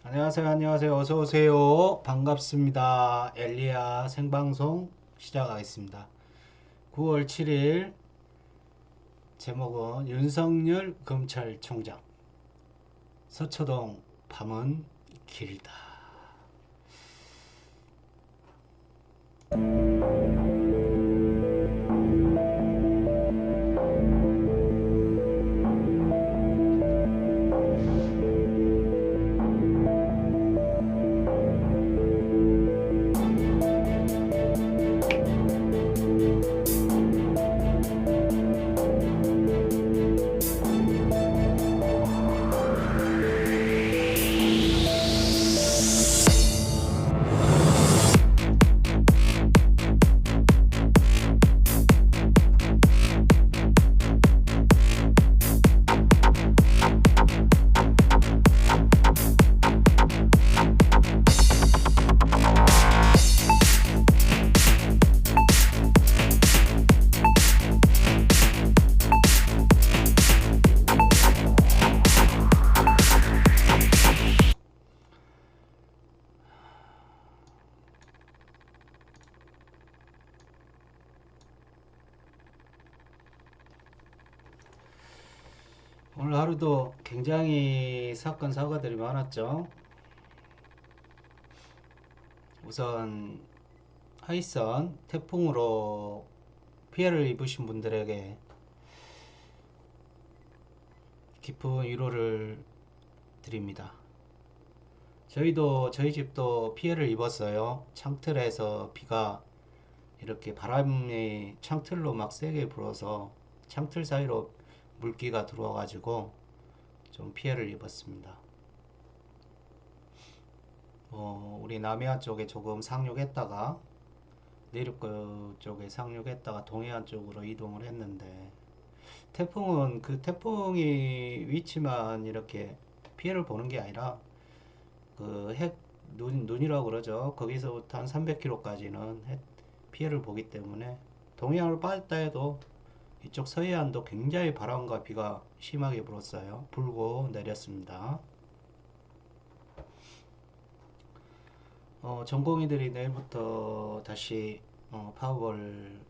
안녕하세요, 안녕하세요. 어서 오세요. 반갑습니다. 엘리야 생방송 시작하겠습니다. 9월 7일 제목은 윤석열 검찰총장 서초동 밤은 길다. 오늘 하루도 굉장히 사건 사고들이 많았죠. 우선 하이선 태풍으로 피해를 입으신 분들에게 깊은 위로를 드립니다. 저희 집도 피해를 입었어요. 창틀에서 비가 이렇게 바람이 창틀로 막 세게 불어서 창틀 사이로 물기가 들어와가지고 좀 피해를 입었습니다. 우리 남해안 쪽에 조금 상륙했다가 내륙 쪽에 상륙했다가 동해안 쪽으로 이동을 했는데 태풍은 그 태풍이 위치만 이렇게 피해를 보는 게 아니라 그 눈이라고 그러죠. 거기서부터 한 300km까지는 피해를 보기 때문에 동해안을 빠졌다 해도 이쪽 서해안도 굉장히 바람과 비가 심하게 불었어요. 불고 내렸습니다. 전공의들이 내일부터 다시 파업을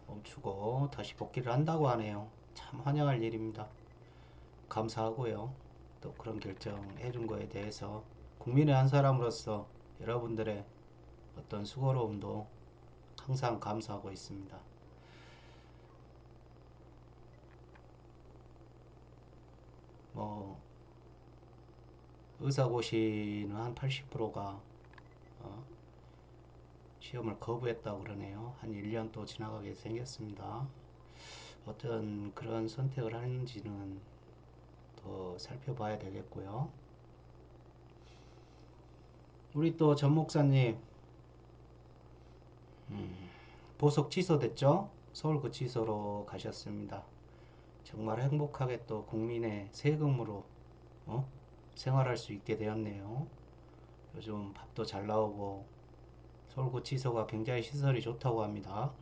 멈추고 다시 복귀를 한다고 하네요. 참 환영할 일입니다. 감사하고요. 또 그런 결정 해준 거에 대해서 국민의 한 사람으로서 여러분들의 어떤 수고로움도 항상 감사하고 있습니다. 뭐 의사고시는 한 80%가 시험을 거부했다고 그러네요. 한 1년 또 지나가게 생겼습니다. 어떤 그런 선택을 하는지는 더 살펴봐야 되겠고요. 우리 또 전 목사님 보석 취소됐죠? 서울구치소로 가셨습니다. 정말 행복하게 또 국민의 세금으로 어? 생활할 수 있게 되었네요. 요즘 밥도 잘 나오고 서울구치소가 굉장히 시설이 좋다고 합니다.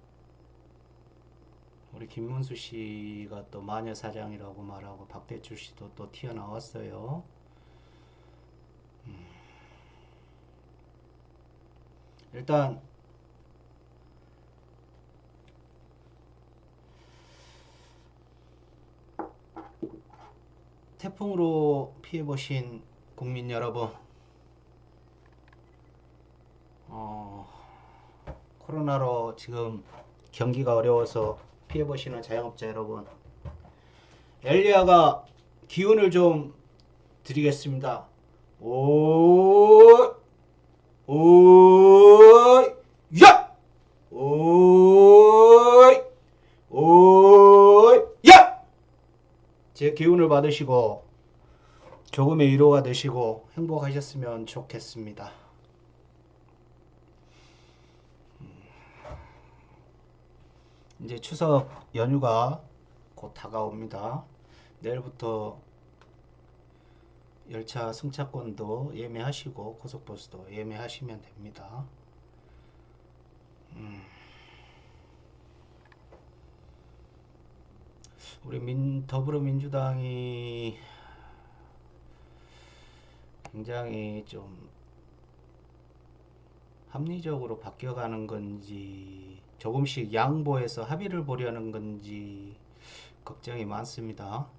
우리 김문수 씨가 또 마녀 사장이라고 말하고 박대출 씨도 또 튀어나왔어요. 일단 태풍으로 피해 보신 국민 여러분, 어, 코로나로 지금 경기가 어려워서 피해 보시는 자영업자 여러분, 엘리아가 기운을 좀 드리겠습니다. 오, 오, 야, 오, 오, 야. 제 기운을 받으시고 조금의 위로가 되시고 행복하셨으면 좋겠습니다. 이제 추석 연휴가 곧 다가옵니다. 내일부터 열차 승차권도 예매하시고 고속버스도 예매하시면 됩니다. 우리 더불어민주당이 굉장히 좀 합리적으로 바뀌어가는 건지 조금씩 양보해서 합의를 보려는 건지 걱정이 많습니다.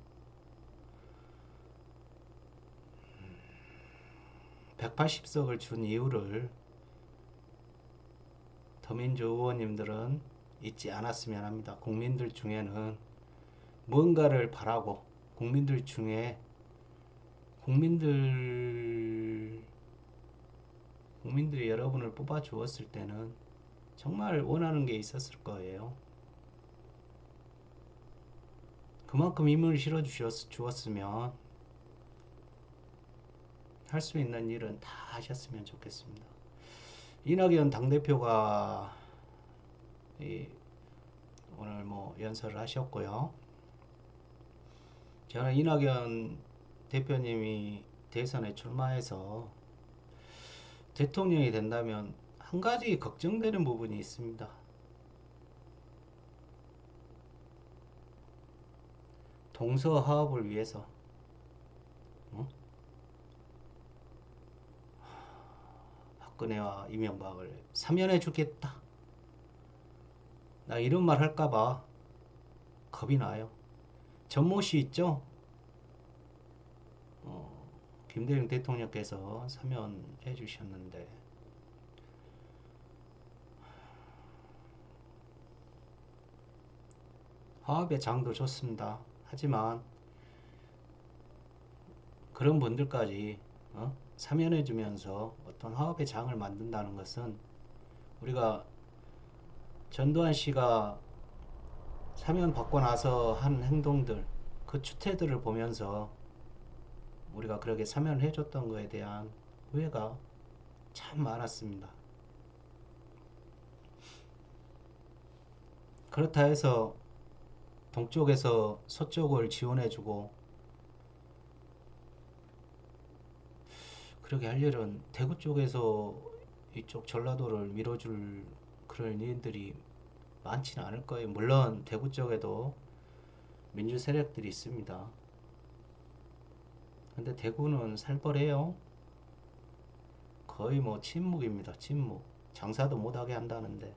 180석을 준 이유를 더민주 의원님들은 잊지 않았으면 합니다. 국민들 중에는 뭔가를 바라고 국민들 중에 국민들 국민들이 여러분을 뽑아 주었을 때는 정말 원하는 게 있었을 거예요. 그만큼 힘을 실어 주었으면 할 수 있는 일은 다 하셨으면 좋겠습니다. 이낙연 당대표가 오늘 뭐 연설을 하셨고요. 저는 이낙연 대표님이 대선에 출마해서 대통령이 된다면 한 가지 걱정되는 부분이 있습니다. 동서화합을 위해서 어? 박근혜와 이명박을 사면해 주겠다. 나 이런 말 할까봐 겁이 나요. 전모 씨 있죠? 어, 김대중 대통령께서 사면해 주셨는데 화합의 장도 좋습니다. 하지만 그런 분들까지 사면해 주면서 어떤 화합의 장을 만든다는 것은 우리가 전두환 씨가 사면 받고 나서 한 행동들 그 추태들을 보면서 우리가 그렇게 사면을 해줬던 거에 대한 후회가 참 많았습니다. 그렇다 해서 동쪽에서 서쪽을 지원해주고 그렇게 할 일은 대구 쪽에서 이쪽 전라도를 밀어줄 그런 일들이 많지는 않을 거예요. 물론 대구 쪽에도 민주 세력들이 있습니다. 근데 대구는 살벌해요. 거의 뭐 침묵입니다. 침묵. 장사도 못하게 한다는데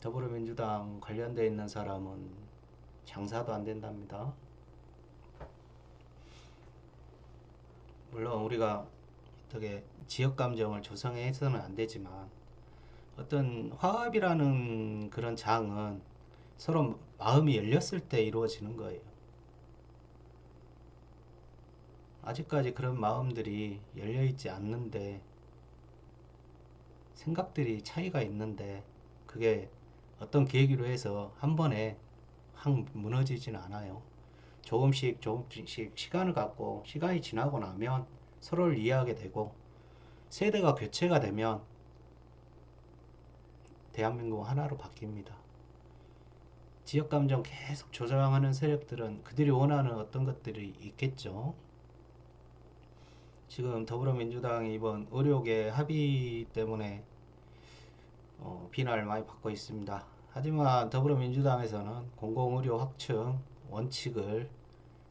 더불어민주당 관련돼 있는 사람은 장사도 안 된답니다. 물론 우리가 어떻게 지역 감정을 조성해서는 안 되지만 어떤 화합이라는 그런 장은 서로 마음이 열렸을 때 이루어지는 거예요. 아직까지 그런 마음들이 열려있지 않는데 생각들이 차이가 있는데 그게 어떤 계기로 해서 한 번에 확 무너지진 않아요. 조금씩 조금씩 시간을 갖고 시간이 지나고 나면 서로를 이해하게 되고 세대가 교체가 되면 대한민국 하나로 바뀝니다. 지역 감정 계속 조장하는 세력들은 그들이 원하는 어떤 것들이 있겠죠. 지금 더불어민주당이 이번 의료계 합의 때문에 비난을 많이 받고 있습니다. 하지만 더불어민주당에서는 공공의료 확충 원칙을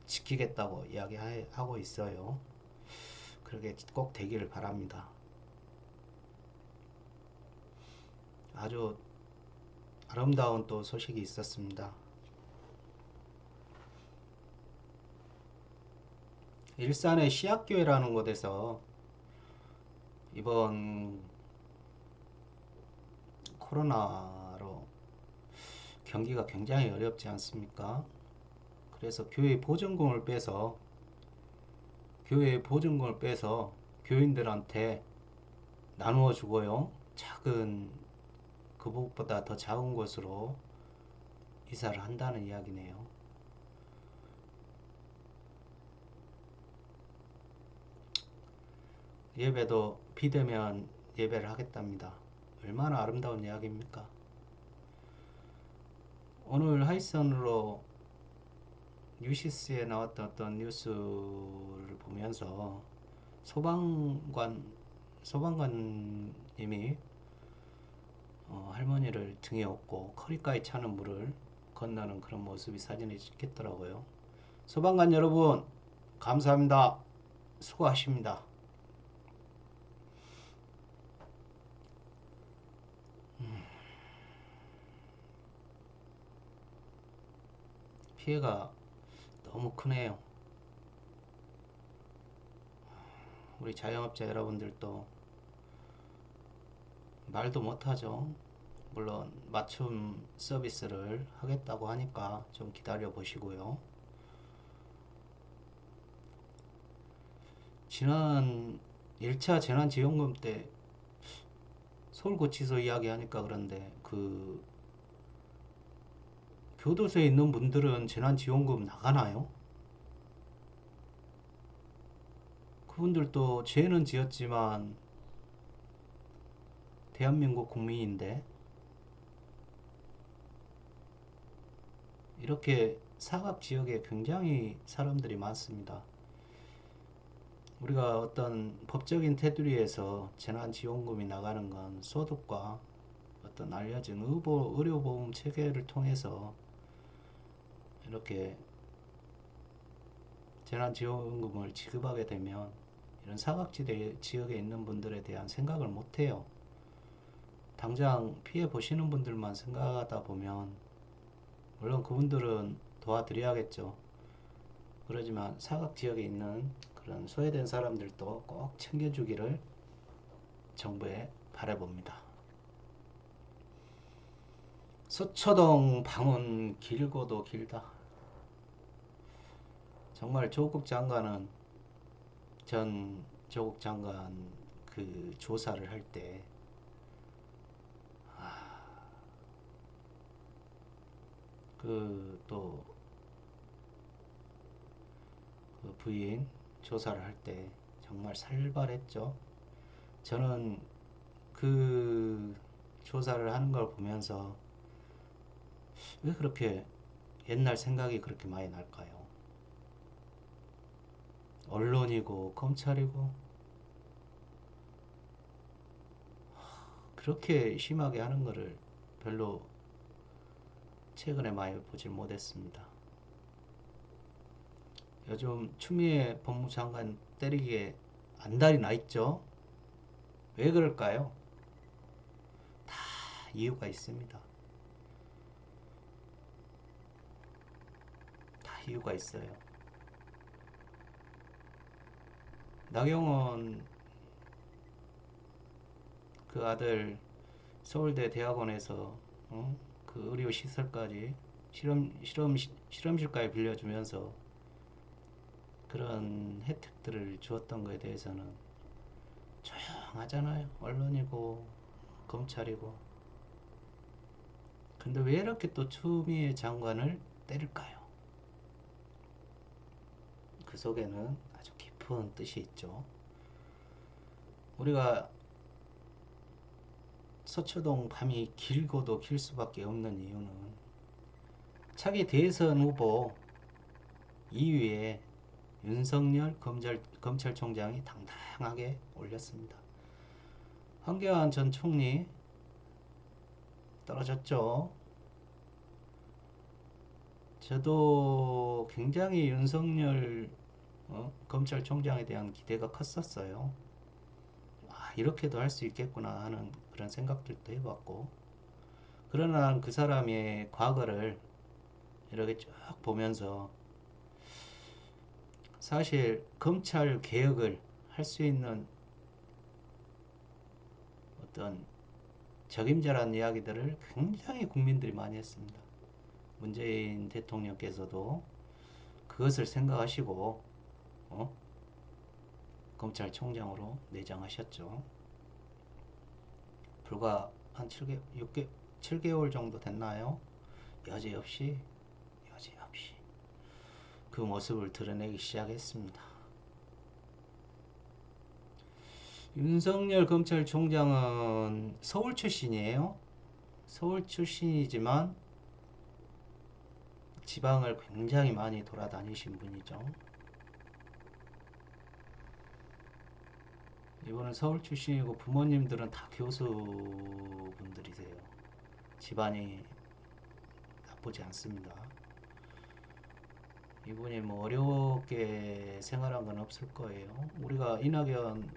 지키겠다고 이야기하고 있어요. 그렇게 꼭 되기를 바랍니다. 아주 아름다운 또 소식이 있었습니다. 일산의 시학교회라는 곳에서 이번 코로나로 경기가 굉장히 어렵지 않습니까? 그래서 교회 보증금을 빼서 교인들한테 나누어 주고요. 작은 그곳보다 더 작은 곳으로 이사를 한다는 이야기네요. 예배도 비대면 예배를 하겠답니다. 얼마나 아름다운 이야기입니까? 오늘 하이선으로 뉴시스에 나왔던 어떤 뉴스를 보면서 소방관 소방관님이 할머니를 등에 업고 커리까지 차는 물을 건너는 그런 모습이 사진에 찍혔더라고요. 소방관 여러분 감사합니다. 수고하십니다. 피해가 너무 크네요. 우리 자영업자 여러분들도 말도 못하죠. 물론 맞춤 서비스를 하겠다고 하니까 좀 기다려 보시고요. 지난 1차 재난지원금 때 서울구치소 이야기하니까 그런데 그 교도소에 있는 분들은 재난지원금 나가나요? 그분들도 죄는 지었지만 대한민국 국민인데 이렇게 사각 지역에 굉장히 사람들이 많습니다. 우리가 어떤 법적인 테두리에서 재난지원금이 나가는 건 소득과 어떤 알려진 의료보험 체계를 통해서 이렇게 재난지원금을 지급하게 되면 이런 사각지대 지역에 있는 분들에 대한 생각을 못해요. 당장 피해 보시는 분들만 생각하다 보면 물론 그분들은 도와드려야겠죠. 그러지만 사각지역에 있는 그런 소외된 사람들도 꼭 챙겨주기를 정부에 바라봅니다. 서초동 방은 길고도 길다. 정말 조국 장관은 전 조국 장관 그 조사를 할 때 그 또 그 부인 조사를 할 때 정말 살벌했죠. 저는 그 조사를 하는 걸 보면서 왜 그렇게 옛날 생각이 그렇게 많이 날까요? 언론이고 검찰이고 그렇게 심하게 하는 거를 별로 최근에 많이 보질 못했습니다. 요즘 추미애 법무장관 때리기에 안달이 나 있죠. 왜 그럴까요? 다 이유가 있습니다. 다 이유가 있어요. 나경원 그 아들 서울대 대학원에서 그 의료 시설까지 실험실까지 빌려주면서 그런 혜택들을 주었던 것에 대해서는 조용하잖아요. 언론이고 검찰이고. 근데 왜 이렇게 또 추미애 장관을 때릴까요? 그 속에는 아주 깊은 뜻이 있죠. 우리가 서초동 밤이 길고도 길 수밖에 없는 이유는 차기 대선 후보 2위에 윤석열 검찰총장이 당당하게 올렸습니다. 황교안 전 총리 떨어졌죠. 저도 굉장히 윤석열 검찰총장에 대한 기대가 컸었어요. 아, 이렇게도 할 수 있겠구나 하는 그런 생각들도 해봤고, 그러나 그 사람의 과거를 이렇게 쭉 보면서 사실 검찰 개혁을 할 수 있는 어떤 적임자라는 이야기들을 굉장히 국민들이 많이 했습니다. 문재인 대통령께서도 그것을 생각하시고 어? 검찰총장으로 내정하셨죠. 불과 한 7개월 정도 됐나요? 여지없이 여지없이 그 모습을 드러내기 시작했습니다. 윤석열 검찰총장은 서울 출신이에요. 서울 출신이지만 지방을 굉장히 많이 돌아다니신 분이죠. 이분은 서울 출신이고 부모님들은 다 교수분들이세요. 집안이 나쁘지 않습니다. 이분이 뭐 어렵게 생활한 건 없을 거예요. 우리가 이낙연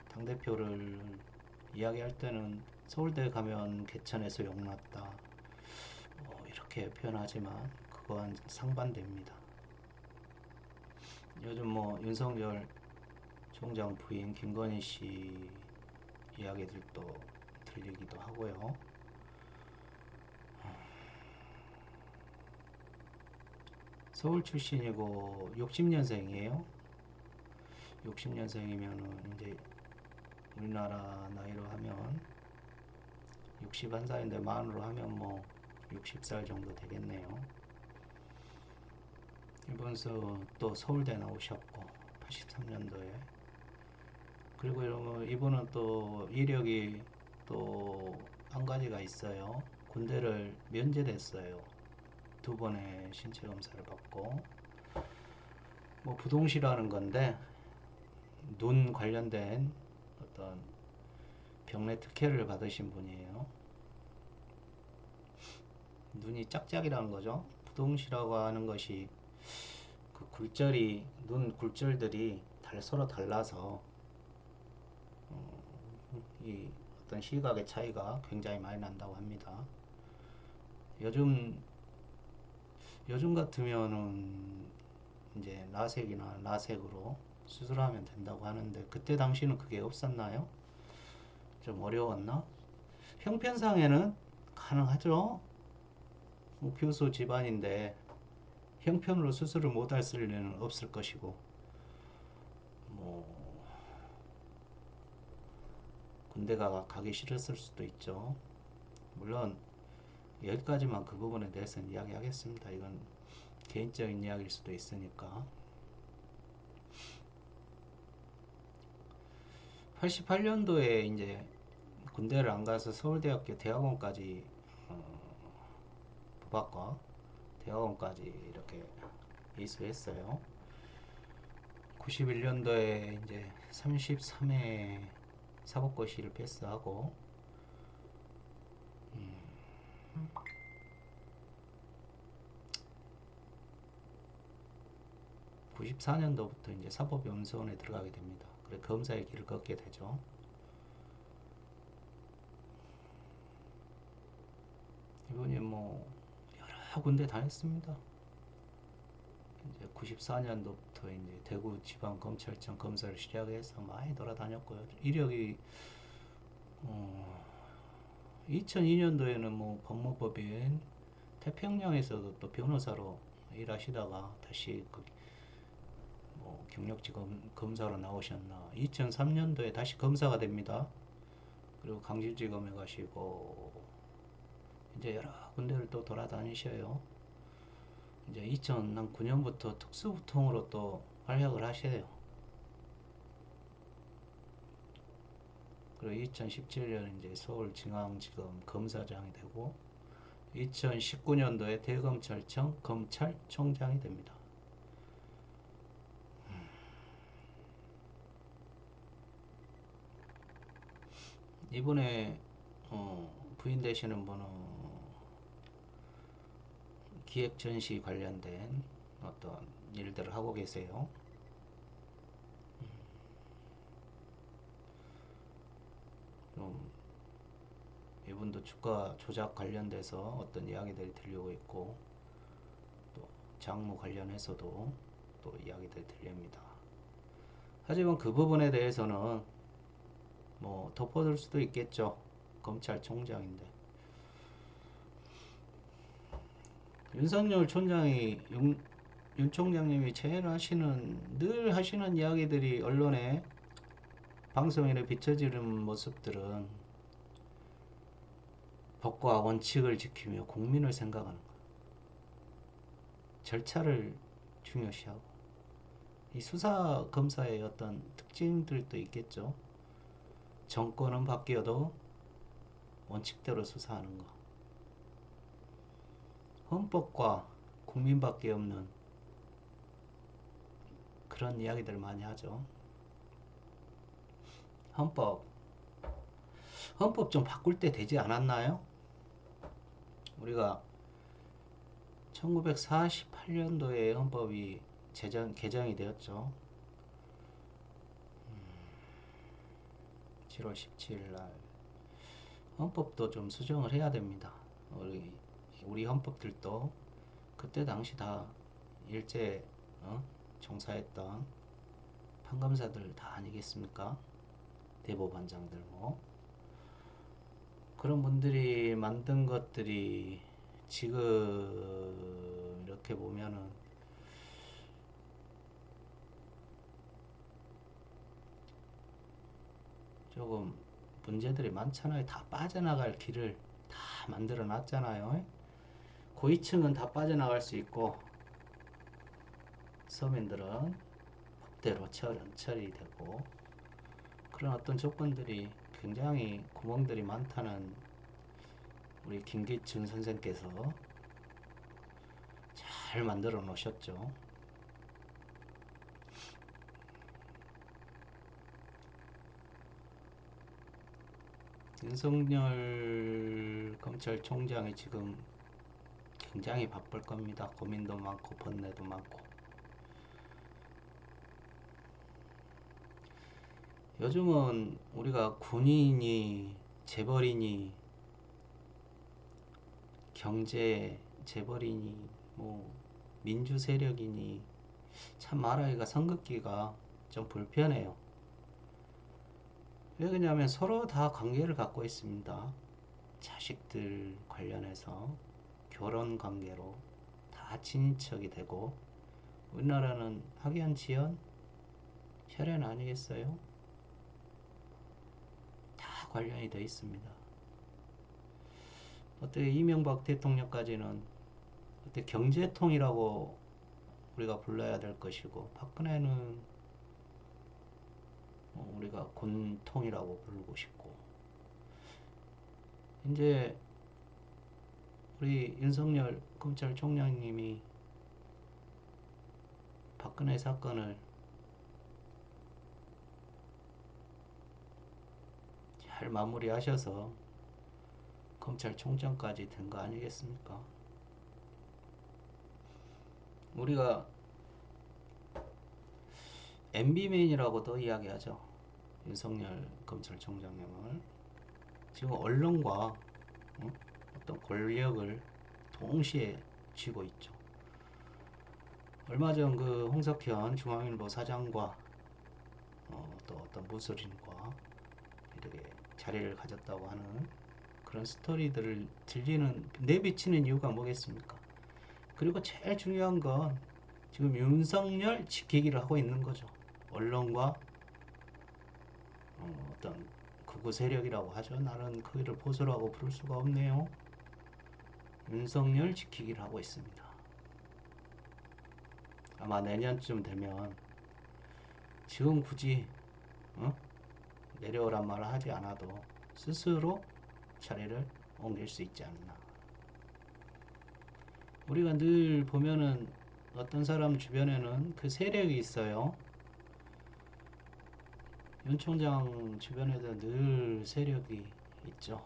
당대표를 이야기할 때는 서울대 가면 개천에서 용났다. 이렇게 표현하지만 그거와는 상반됩니다. 요즘 뭐 윤석열 총장 부인 김건희 씨 이야기들도 들리기도 하고요. 서울 출신이고 60년생이에요. 60년생이면은 이제 우리나라 나이로 하면 61살인데 만으로 하면 뭐 60살 정도 되겠네요. 이분서 또 서울대 나오셨고 83년도에 그리고 이분은 또 이력이 또 한 가지가 있어요. 군대를 면제됐어요. 두 번의 신체 검사를 받고 뭐 부동시라는 건데 눈 관련된 어떤 병내 특혜를 받으신 분이에요. 눈이 짝짝이라는 거죠. 부동시라고 하는 것이 그 굴절이 눈 굴절들이 서로 달라서 이 어떤 시각의 차이가 굉장히 많이 난다고 합니다. 요즘 요즘 같으면은 이제 라섹이나 라섹으로 수술하면 된다고 하는데 그때 당시는 그게 없었나요? 좀 어려웠나? 형편상에는 가능하죠. 뭐 교수 집안인데 형편으로 수술을 못할 리는 없을 것이고 뭐 군대가 가기 싫었을 수도 있죠. 물론 여기까지만 그 부분에 대해서는 이야기하겠습니다. 이건 개인적인 이야기일 수도 있으니까. 88년도에 이제 군대를 안 가서 서울대학교 대학원까지 부박과 대학원까지 이렇게 이수했어요. 91년도에 이제 33회 사법고시를 패스하고 94년도부터 이제 사법연수원에 들어가게 됩니다. 그래 검사의 길을 걷게 되죠. 이분이 뭐 여러 군데 다녔습니다. 이제 94년도부터 이제 대구지방검찰청 검사를 시작해서 많이 돌아다녔고요. 이력이 2002년도에는 뭐 법무법인 태평양에서도 또 변호사로 일하시다가 다시 뭐 경력지검 검사로 나오셨나. 2003년도에 다시 검사가 됩니다. 그리고 강진지검에 가시고 이제 여러 군데를 또 돌아다니셔요. 이제 2009년부터 특수부통으로 또 활약을 하셔요. 그리고 2017년 이제 서울중앙지검 검사장이 되고 2019년도에 대검찰청 검찰총장이 됩니다. 이번에 부인 되시는 분은 기획전시 관련된 어떤 일들을 하고 계세요. 좀 이분도 주가 조작 관련돼서 어떤 이야기들이 들리고 있고 또 장무 관련해서도 또 이야기들이 들립니다. 하지만 그 부분에 대해서는 뭐 덮어둘 수도 있겠죠. 검찰총장인데 윤석열 총장이 윤 총장님이 늘 하시는 이야기들이 언론에 방송인에 비춰지는 모습들은 법과 원칙을 지키며 국민을 생각하는 것, 절차를 중요시하고 이 수사 검사의 어떤 특징들도 있겠죠. 정권은 바뀌어도 원칙대로 수사하는 것, 헌법과 국민밖에 없는 그런 이야기들 많이 하죠. 헌법 좀 바꿀 때 되지 않았나요? 우리가 1948년도에 헌법이 개정이 되었죠. 7월 17일 날 헌법도 좀 수정을 해야 됩니다. 우리 헌법들도 그때 당시 다 일제 종사했던 판검사들 다 아니겠습니까? 대법원장들 뭐 그런 분들이 만든 것들이 지금 이렇게 보면은 조금 문제들이 많잖아요. 다 빠져나갈 길을 다 만들어 놨잖아요. 고위층은 다 빠져나갈 수 있고 서민들은 법대로 처리되고 그런 어떤 조건들이 굉장히 구멍들이 많다는 우리 김기춘 선생께서 잘 만들어 놓으셨죠. 윤석열 검찰총장이 지금 굉장히 바쁠 겁니다. 고민도 많고 번뇌도 많고. 요즘은 우리가 군인이 재벌이니 경제 재벌이니 뭐 민주 세력이니 참 말하기가 선긋기가 좀 불편해요. 왜 그러냐면 서로 다 관계를 갖고 있습니다. 자식들 관련해서 결혼 관계로 다 친인척이 되고 우리나라는 학연, 지연, 혈연 아니겠어요? 다 관련이 돼 있습니다. 어떻게 이명박 대통령까지는 어떻게 경제통이라고 우리가 불러야 될 것이고 박근혜는 우리가 군통이라고 부르고 싶고 이제 우리 윤석열 검찰총장님이 박근혜 사건을 잘 마무리하셔서 검찰총장까지 된 거 아니겠습니까? 우리가 MB맨이라고도 이야기하죠. 윤석열 검찰총장님을 지금 언론과 어떤 권력을 동시에 쥐고 있죠. 얼마 전 그 홍석현 중앙일보 사장과 또 어떤 무술인과 이렇게 자리를 가졌다고 하는 그런 스토리들을 내비치는 이유가 뭐겠습니까? 그리고 제일 중요한 건 지금 윤석열 지키기를 하고 있는 거죠. 언론과 어떤 극우 세력이라고 하죠. 나는 그이를 보수라고 부를 수가 없네요. 윤석열 지키기를 하고 있습니다. 아마 내년쯤 되면 지금 굳이 어? 내려오란 말을 하지 않아도 스스로 자리를 옮길 수 있지 않나. 우리가 늘 보면은 어떤 사람 주변에는 그 세력이 있어요. 윤 총장 주변에도 늘 세력이 있죠.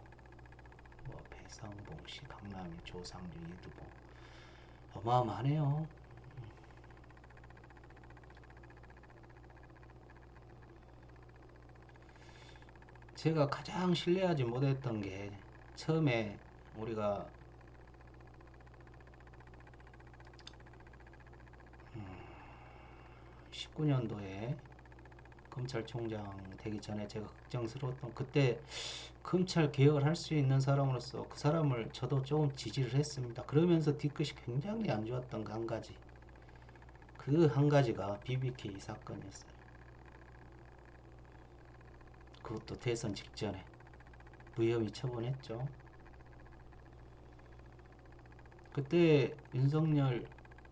뭐 배상봉 씨, 강남일, 조상주, 이두봉 어마어마하네요. 제가 가장 신뢰하지 못했던 게 처음에 우리가 19년도에 검찰총장 되기 전에 제가 걱정스러웠던 그때 검찰 개혁을 할 수 있는 사람으로서 그 사람을 저도 조금 지지를 했습니다. 그러면서 뒤끝이 굉장히 안 좋았던 그 한 가지. 그 한 가지가 BBK 사건이었어요. 그것도 대선 직전에 무혐의 처분했죠. 그때 윤석열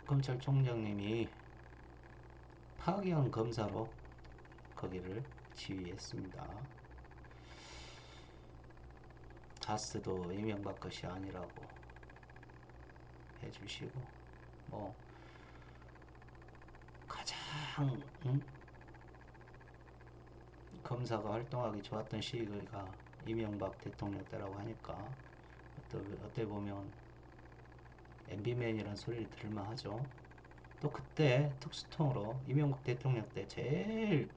검찰총장님이 파견 검사로 거기를 지휘했습니다. 자스도 이명박 것이 아니라고 해주시고 뭐 가장 검사가 활동하기 좋았던 시기가 이명박 대통령 때라고 하니까 어떻게 보면 MB맨이라는 소리를 들을만 하죠. 또 그때 특수통으로 이명박 대통령 때 제일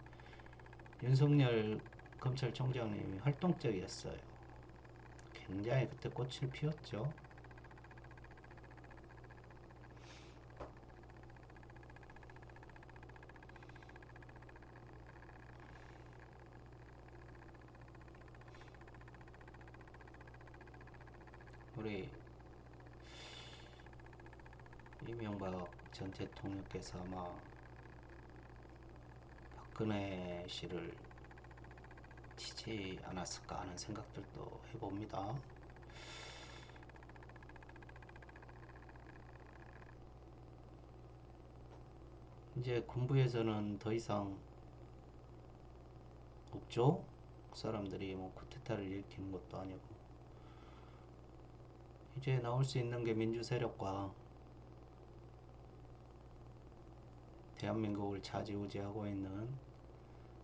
윤석열 검찰총장님이 활동적이었어요. 굉장히 그때 꽃을 피웠죠. 우리 이명박 전 대통령께서 아마 박근혜 씨를 치지 않았을까 하는 생각들도 해봅니다. 이제 군부에서는 더 이상 없죠. 사람들이 뭐 쿠데타를 일으키는 것도 아니고 이제 나올 수 있는 게 민주 세력과 대한민국을 좌지우지하고 있는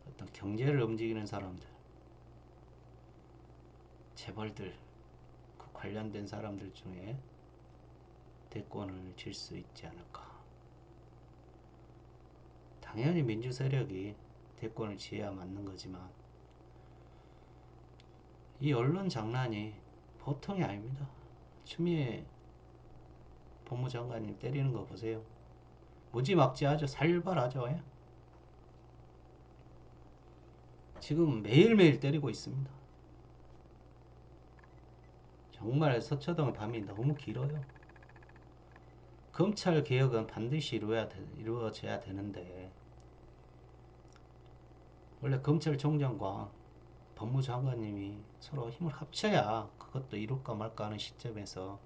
어떤 경제를 움직이는 사람들, 재벌들, 그 관련된 사람들 중에 대권을 질 수 있지 않을까. 당연히 민주 세력이 대권을 지어야 맞는 거지만 이 언론 장난이 보통이 아닙니다. 추미애 법무장관님 때리는 거 보세요. 무지막지하죠. 살벌하죠. 예? 지금 매일매일 때리고 있습니다. 정말 서초동 밤이 너무 길어요. 검찰 개혁은 반드시 이루어져야 되는데 원래 검찰총장과 법무장관님이 서로 힘을 합쳐야 그것도 이룰까 말까 하는 시점에서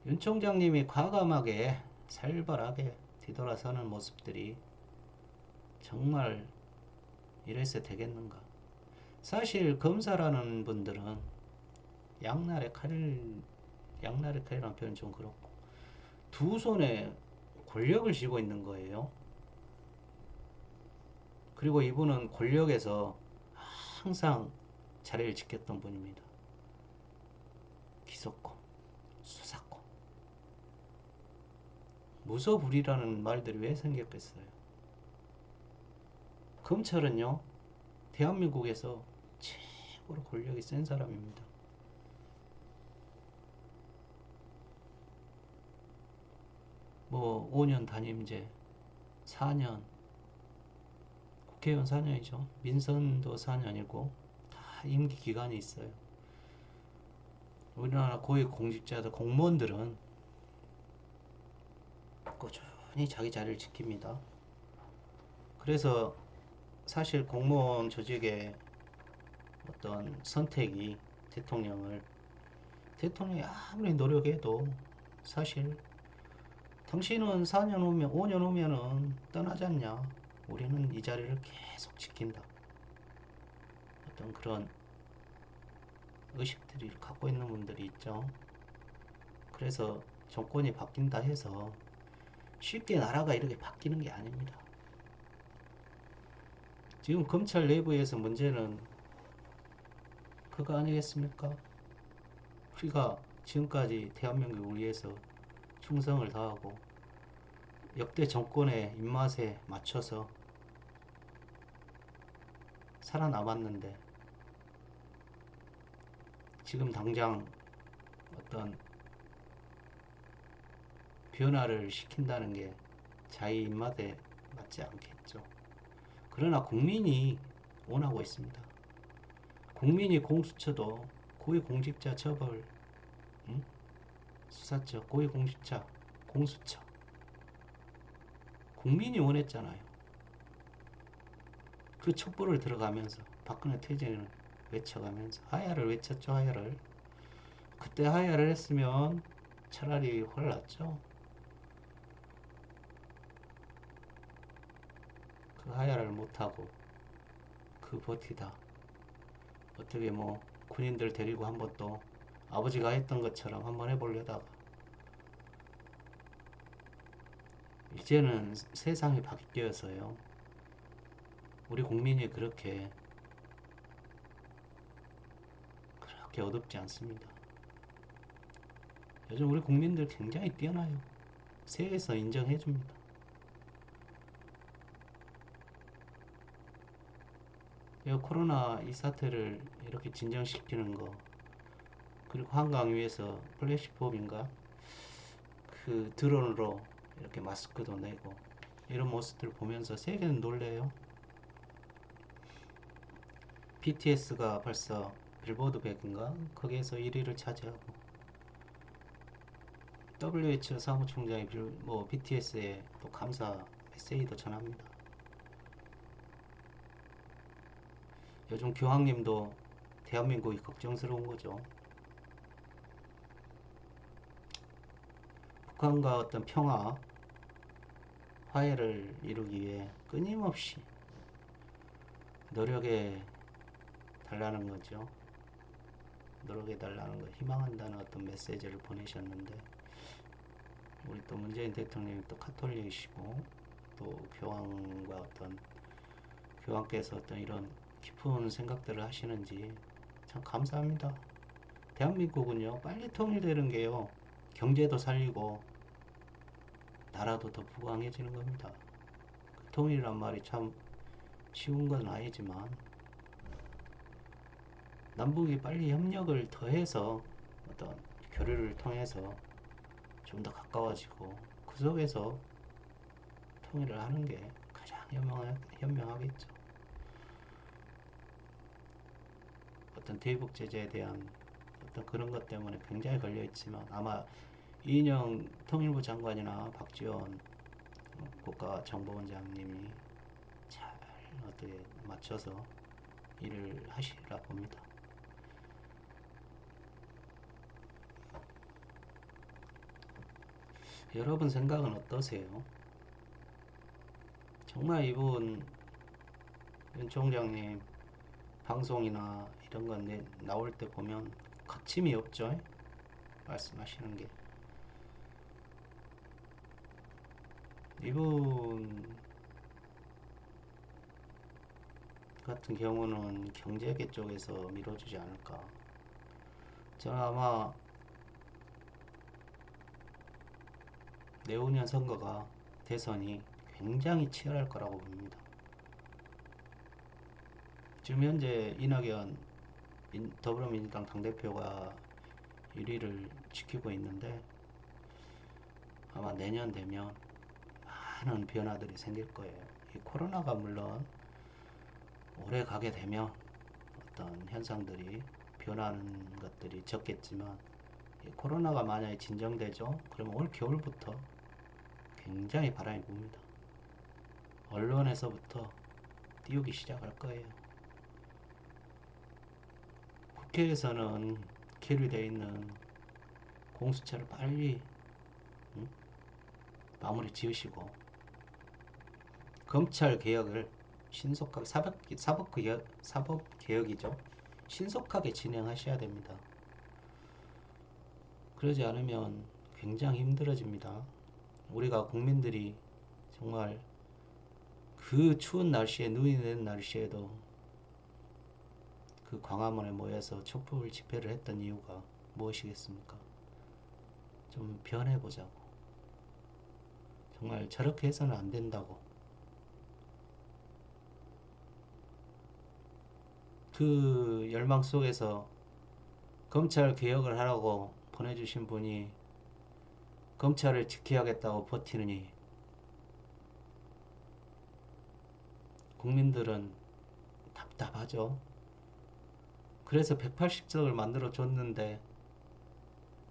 윤 총장님이 과감하게 살벌하게 뒤돌아서는 모습들이 정말 이래서 되겠는가. 사실 검사라는 분들은 양날의 칼이라는 표현 좀 그렇고 두 손에 권력을 쥐고 있는 거예요. 그리고 이분은 권력에서 항상 자리를 지켰던 분입니다. 기소권, 수사권, 무소불위라는 말들이 왜 생겼겠어요? 검찰은요, 대한민국에서 최고로 권력이 센 사람입니다. 뭐 5년 단임제, 4년, 국회의원 4년이죠. 민선도 4년이고 다 임기 기간이 있어요. 우리나라 고위공직자들, 공무원들은 꾸준히 자기 자리를 지킵니다. 그래서 사실 공무원 조직의 어떤 선택이 대통령이 아무리 노력해도 사실 당신은 4년 후면 5년 후면은 떠나지 않냐. 우리는 이 자리를 계속 지킨다. 어떤 그런 의식들을 갖고 있는 분들이 있죠. 그래서 정권이 바뀐다 해서 쉽게 나라가 이렇게 바뀌는 게 아닙니다. 지금 검찰 내부에서 문제는 그거 아니겠습니까? 우리가 지금까지 대한민국을 위해서 충성을 다하고 역대 정권의 입맛에 맞춰서 살아남았는데 지금 당장 어떤 변화를 시킨다는 게 자기 입맛에 맞지 않겠죠. 그러나 국민이 원하고 있습니다. 국민이 공수처도 고위공직자 처벌, 응? 수사처, 고위공직자, 공수처 국민이 원했잖아요. 그 촛불을 들어가면서 박근혜 퇴진을 외쳐가면서 하야를 외쳤죠. 하야를 그때 하야를 했으면 차라리 훨 낫죠. 그 하야를 못하고 그 버티다 어떻게 뭐 군인들 데리고 한번 또 아버지가 했던 것처럼 한번 해보려다가 이제는 세상이 바뀌어서요. 우리 국민이 그렇게 어둡지 않습니다. 요즘 우리 국민들 굉장히 뛰어나요. 세계에서 인정해 줍니다. 이 코로나 이 사태를 이렇게 진정시키는 거, 그리고 한강 위에서 플래시몹인가 그 드론으로 이렇게 마스크도 내고 이런 모습들 보면서 세계는 놀래요. BTS가 벌써 빌보드 100인가 거기에서 1위를 차지하고 WHO 사무총장이 뭐 BTS에 또 감사 메시지도 전합니다. 요즘 교황님도 대한민국이 걱정스러운 거죠. 북한과 어떤 평화, 화해를 이루기 위해 끊임없이 노력해 달라는 거죠. 노력해 달라는 거, 희망한다는 어떤 메시지를 보내셨는데 우리 또 문재인 대통령이 또 카톨릭이시고 또 교황과 어떤 교황께서 어떤 이런 깊은 생각들을 하시는지 참 감사합니다. 대한민국은요 빨리 통일되는 게요 경제도 살리고 나라도 더 부강해지는 겁니다. 그 통일이란 말이 참 쉬운 건 아니지만 남북이 빨리 협력을 더해서 어떤 교류를 통해서 좀 더 가까워지고 그 속에서 통일을 하는 게 가장 현명하겠죠. 어떤 대북 제재에 대한 어떤 그런 것 때문에 굉장히 걸려 있지만 아마 이인영 통일부 장관이나 박지원 국가정보원장님이 잘 어떻게 맞춰서 일을 하시리라 봅니다. 여러분 생각은 어떠세요? 정말 이분 윤 총장님 방송이나 이런 건 나올 때 보면 거침이 없죠? 말씀하시는 게. 이분 같은 경우는 경제계 쪽에서 밀어주지 않을까. 저는 아마 내후년 선거가 대선이 굉장히 치열할 거라고 봅니다. 지금 현재 이낙연 더불어민주당 당대표가 1위를 지키고 있는데 아마 내년 되면 많은 변화들이 생길 거예요. 이 코로나가 물론 오래 가게 되면 어떤 현상들이 변하는 것들이 적겠지만 이 코로나가 만약에 진정되죠? 그러면 올 겨울부터 굉장히 바람이 붑니다. 언론에서부터 띄우기 시작할 거예요. 국회에서는 계류되어 있는 공수처를 빨리 음? 마무리 지으시고 검찰 개혁을 신속하게 사법 개혁이죠. 신속하게 진행하셔야 됩니다. 그러지 않으면 굉장히 힘들어집니다. 우리가 국민들이 정말 그 추운 날씨에 눈이 내리는 날씨에도 그 광화문에 모여서 촛불 집회를 했던 이유가 무엇이겠습니까? 좀 변해보자고. 정말 저렇게 해서는 안 된다고. 그 열망 속에서 검찰 개혁을 하라고 보내주신 분이 검찰을 지켜야겠다고 버티느니 국민들은 답답하죠. 그래서 180석을 만들어 줬는데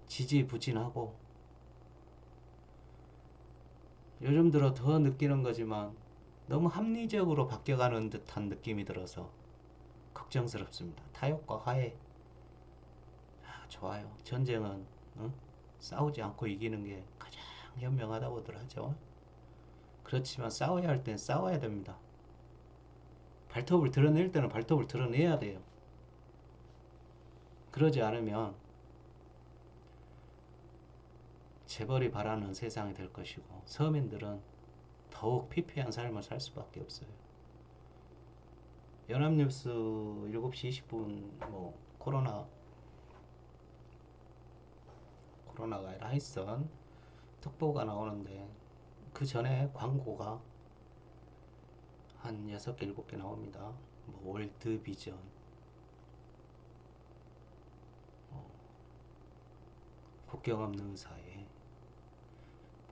지지부진하고 요즘 들어 더 느끼는 거지만 너무 합리적으로 바뀌어가는 듯한 느낌이 들어서 걱정스럽습니다. 타협과 화해 좋아요. 전쟁은 싸우지 않고 이기는 게 가장 현명하다고들 하죠. 그렇지만 싸워야 할 땐 싸워야 됩니다. 발톱을 드러낼 때는 발톱을 드러내야 돼요. 그러지 않으면 재벌이 바라는 세상이 될 것이고 서민들은 더욱 피폐한 삶을 살 수밖에 없어요. 연합뉴스 7시 20분 뭐 코로나가 아니라 하여튼 특보가 나오는데 그 전에 광고가 한 6개, 7개 나옵니다. 뭐 월드비전, 국경 없는 사회,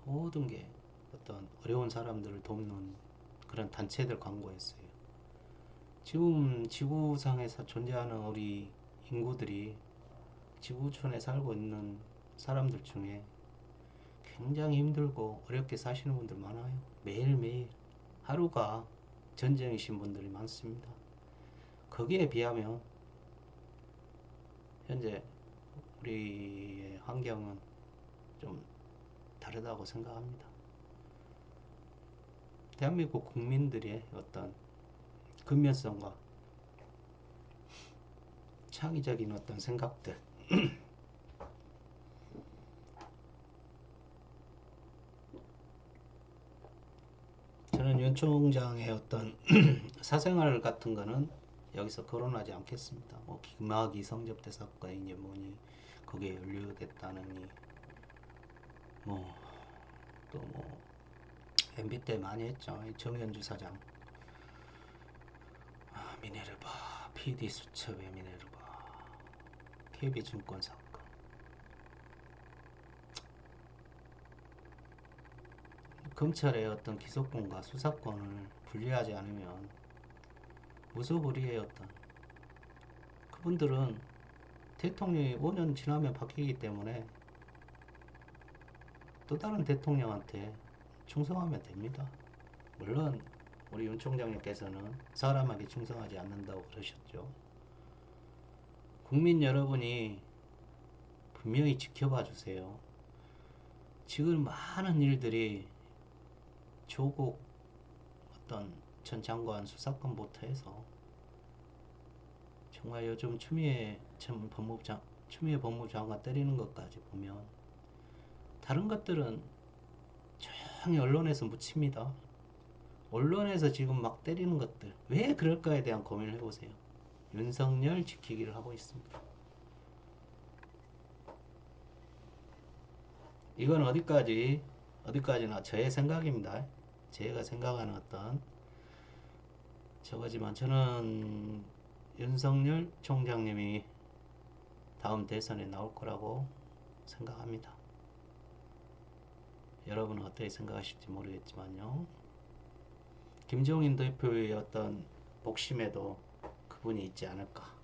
모든 게 어떤 어려운 사람들을 돕는 그런 단체들 광고였어요. 지금 지구상에서 존재하는 우리 인구들이 지구촌에 살고 있는 사람들 중에 굉장히 힘들고 어렵게 사시는 분들 많아요. 매일매일 하루가 전쟁이신 분들이 많습니다. 거기에 비하면 현재 우리의 환경은 좀 다르다고 생각합니다. 대한민국 국민들의 어떤 근면성과 창의적인 어떤 생각들, 저는 윤 총장의 어떤 사생활 같은 거는 여기서 거론하지 않겠습니다. 뭐 김학의 성접대 사건이니 뭐니 거기에 연루됐다느니 뭐 또 뭐 MB 때 많이 했죠. 정현주 사장, 미네르바, PD 수첩의 미네르바, KB증권 사건. 검찰의 어떤 기소권과 수사권을 분리하지 않으면 무소불위의 어떤 그분들은 대통령이 5년 지나면 바뀌기 때문에 또 다른 대통령한테 충성하면 됩니다. 물론 우리 윤 총장님께서는 사람에게 충성하지 않는다고 그러셨죠. 국민 여러분이 분명히 지켜봐 주세요. 지금 많은 일들이 조국 어떤 전 장관 수사권부터 해서 정말 요즘 추미애 법무장관 때리는 것까지 보면 다른 것들은 조용히 언론에서 묻힙니다. 언론에서 지금 막 때리는 것들 왜 그럴까에 대한 고민을 해보세요. 윤석열 지키기를 하고 있습니다. 이건 어디까지나 저의 생각입니다. 제가 생각하는 어떤 저거지만 저는 윤석열 총장님이 다음 대선에 나올 거라고 생각합니다. 여러분은 어떻게 생각하실지 모르겠지만요. 김종인 대표의 어떤 복심에도 그분이 있지 않을까.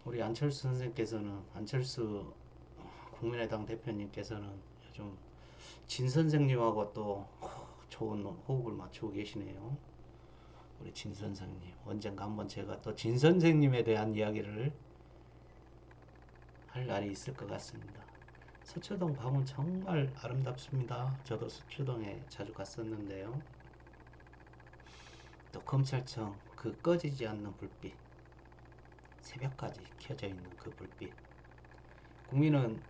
우리 안철수 국민의당 대표님께서는 요즘 진 선생님하고 또 좋은 호흡을 맞추고 계시네요. 우리 진 선생님. 언젠가 한번 제가 또 진 선생님에 대한 이야기를 할 날이 있을 것 같습니다. 서초동 밤은 정말 아름답습니다. 저도 서초동에 자주 갔었는데요. 또 검찰청 그 꺼지지 않는 불빛, 새벽까지 켜져 있는 그 불빛. 국민은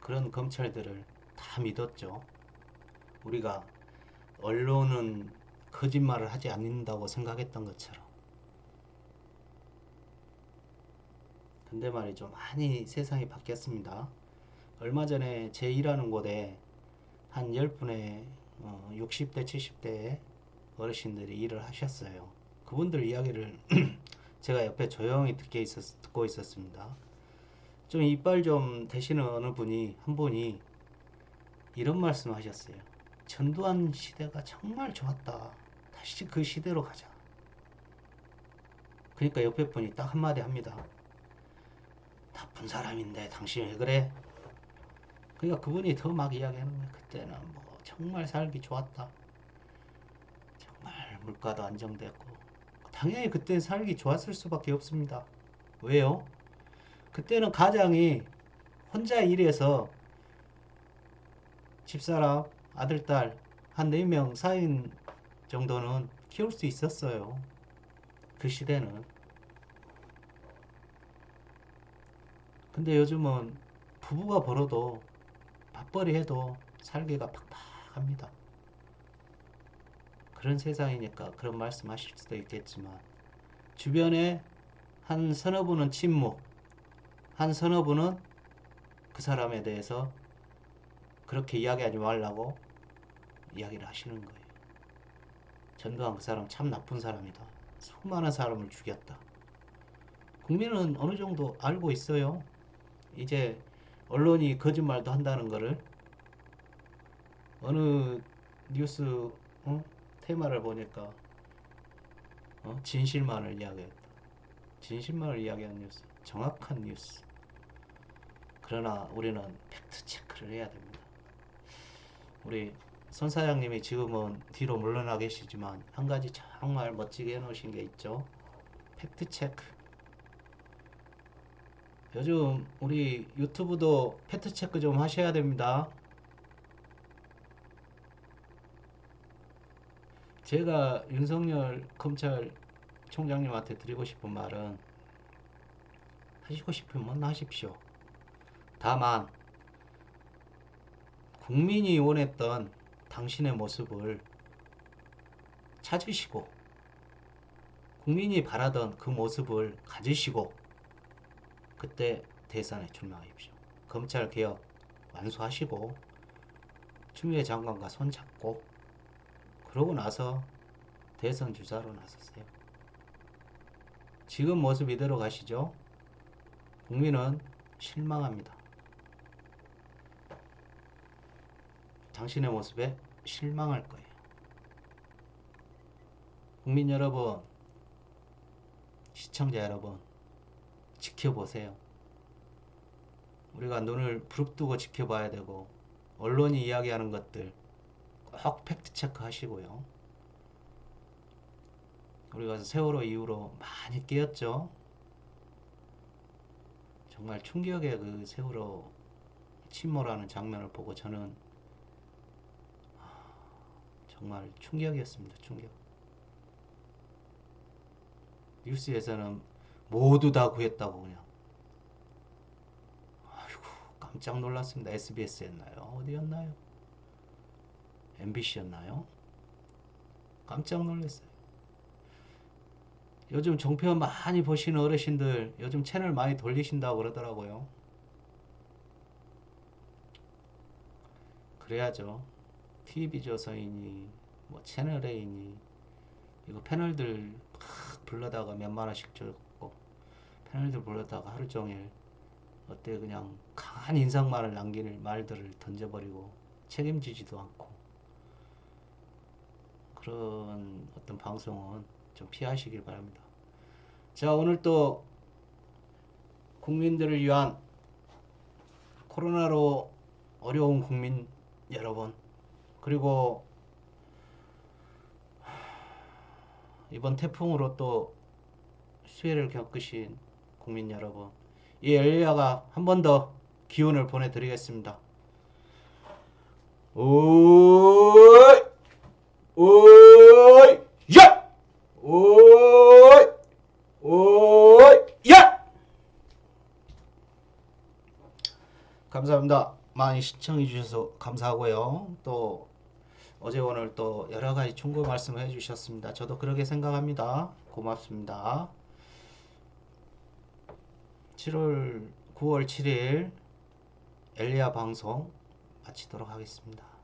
그런 검찰들을 다 믿었죠. 우리가 언론은 거짓말을 하지 않는다고 생각했던 것처럼. 근데 말이죠. 많이 세상이 바뀌었습니다. 얼마 전에 제 일하는 곳에 한 10분의 60대, 70대 어르신들이 일을 하셨어요. 그분들 이야기를 제가 옆에 조용히 듣고 있었습니다. 좀 이빨 좀 되시는 한 분이 이런 말씀 하셨어요. 전두환 시대가 정말 좋았다. 다시 그 시대로 가자. 그러니까 옆에 분이 딱 한마디 합니다. 나쁜 사람인데 당신 왜 그래? 그러니까 그분이 더 막 이야기하는 거예요. 그때는 뭐 정말 살기 좋았다. 정말 물가도 안정됐고. 당연히 그때 살기 좋았을 수밖에 없습니다. 왜요? 그때는 가장이 혼자 일해서 집사람, 아들, 딸 한 4명, 4인 정도는 키울 수 있었어요. 그 시대는. 근데 요즘은 부부가 벌어도 밥벌이 해도 살기가 팍팍합니다. 그런 세상이니까 그런 말씀 하실 수도 있겠지만 주변에 한 서너 분은 침묵, 한 서너 분은 그 사람에 대해서 그렇게 이야기하지 말라고 이야기를 하시는 거예요. 전두환 그 사람 참 나쁜 사람이다. 수많은 사람을 죽였다. 국민은 어느 정도 알고 있어요. 이제 언론이 거짓말도 한다는 거를 어느 뉴스 테마를 보니까 진실만을 이야기했다. 진실만을 이야기한 뉴스, 정확한 뉴스. 그러나 우리는 팩트 체크를 해야 됩니다. 우리 손 사장님이 지금은 뒤로 물러나 계시지만 한 가지 정말 멋지게 해놓으신 게 있죠. 팩트 체크. 요즘 우리 유튜브도 팩트 체크 좀 하셔야 됩니다. 제가 윤석열 검찰총장님한테 드리고 싶은 말은 하시고 싶으면 하십시오. 다만 국민이 원했던 당신의 모습을 찾으시고 국민이 바라던 그 모습을 가지시고 그때 대선에 출마하십시오. 검찰개혁 완수하시고 추미애 장관과 손잡고 그러고 나서 대선 주자로 나서세요. 지금 모습 이대로 가시죠. 국민은 실망합니다. 당신의 모습에 실망할 거예요. 국민 여러분, 시청자 여러분, 지켜보세요. 우리가 눈을 부릅뜨고 지켜봐야 되고 언론이 이야기하는 것들 꼭 팩트 체크 하시고요. 우리가 세월호 이후로 많이 깨었죠. 정말 충격의 그 세월호 침몰하는 장면을 보고 저는 정말 충격이었습니다. 충격. 뉴스에서는 모두 다 구했다고 그냥. 아이고 깜짝 놀랐습니다. SBS였나요? 어디였나요? MBC였나요? 깜짝 놀랐어요. 요즘 종편 많이 보시는 어르신들 요즘 채널 많이 돌리신다고 그러더라고요. 그래야죠. TV조선이니 뭐 채널A니 이거 패널들 막 불러다가 몇만 원씩 줬고 패널들 불러다가 하루 종일 어때 그냥 강한 인상만을 남기는 말들을 던져버리고 책임지지도 않고 그런 어떤 방송은 좀 피하시길 바랍니다. 자, 오늘 또 국민들을 위한 코로나로 어려운 국민 여러분 그리고 이번 태풍으로 또 수해를 겪으신 국민 여러분 이 엘리야가 한 번 더 기운을 보내드리겠습니다. 오이 오이 야 오이 오이 야 감사합니다. 많이 시청해 주셔서 감사하고요. 또 어제 오늘 또 여러 가지 충고 말씀을 해주셨습니다. 저도 그렇게 생각합니다. 고맙습니다. 9월 7일 엘리야 방송 마치도록 하겠습니다.